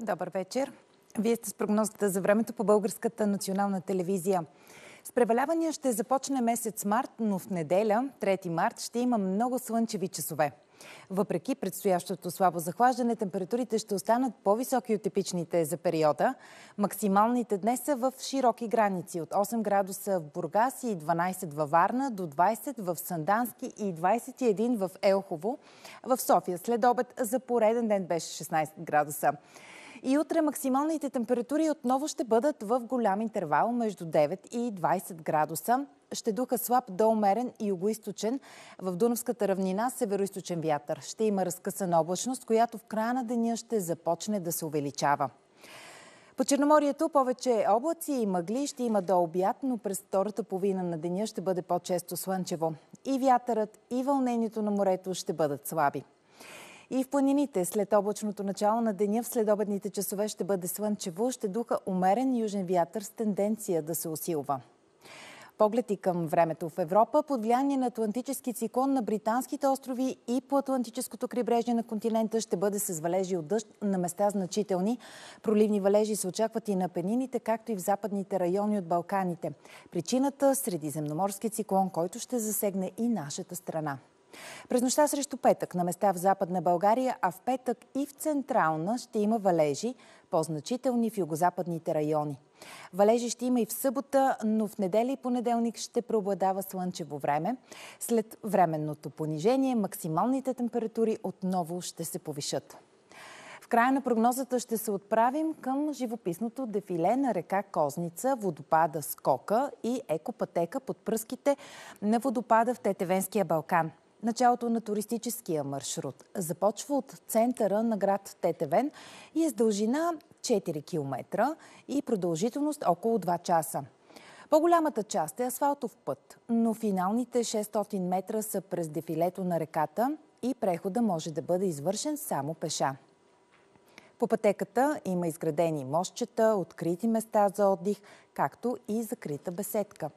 Добър вечер. Вие сте с прогнозата за времето по Българската национална телевизия. С превалявания ще започне месец март, но в неделя, 3 март, ще има много слънчеви часове. Въпреки предстоящото слабо захлаждане, температурите ще останат по-високи от типичните за периода. Максималните днес са в широки граници от 8 градуса в Бургас и 12 във Варна, до 20 в Сандански и 21 в Елхово. В София след обед за пореден ден беше 16 градуса. И утре максималните температури отново ще бъдат в голям интервал между 9 и 20 градуса. Ще духа слаб до умерен и югоизточен. В Дунавската равнина североизточен вятър. Ще има разкъсана облачност, която в края на деня ще започне да се увеличава. По Черноморието повече облаци и мъгли ще има до обяд, но през втората половина на деня ще бъде по-често слънчево. И вятърът, и вълнението на морето ще бъдат слаби. И в планините след облачното начало на деня в следобедните часове ще бъде слънчево, ще духа умерен южен вятър с тенденция да се усилва. Поглед и към времето в Европа, под влияние на атлантически циклон на Британските острови и по Атлантическото крайбрежие на континента ще бъде с валежи от дъжд, на места значителни. Проливни валежи се очакват и на Апенините, както и в западните райони от Балканите. Причината – средиземноморски циклон, който ще засегне и нашата страна. През нощта срещу петък на места в Западна България, а в петък и в Централна ще има валежи, по-значителни в югозападните райони. Валежи ще има и в събота, но в неделя и понеделник ще преобладава слънчево време. След временното понижение, максималните температури отново ще се повишат. В края на прогнозата ще се отправим към живописното дефиле на река Козница, водопада Скока и екопътека под пръските на водопада в Тетевенския Балкан. Началото на туристическия маршрут започва от центъра на град Тетевен и е с дължина 4 км и продължителност около 2 часа. По-голямата част е асфалтов път, но финалните 600 метра са през дефилето на реката и прехода може да бъде извършен само пеша. По пътеката има изградени мостчета, открити места за отдих, както и закрита беседка.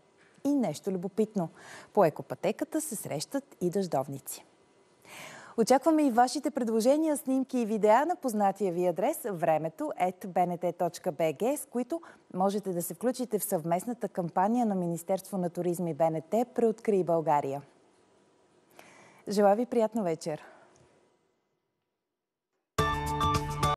И нещо любопитно. По екопътеката се срещат и дъждовници. Очакваме и вашите предложения, снимки и видеа на познатия ви адрес времето@bnt.bg, с които можете да се включите в съвместната кампания на Министерство на туризма и БНТ "Преоткрий България". Желая ви приятна вечер!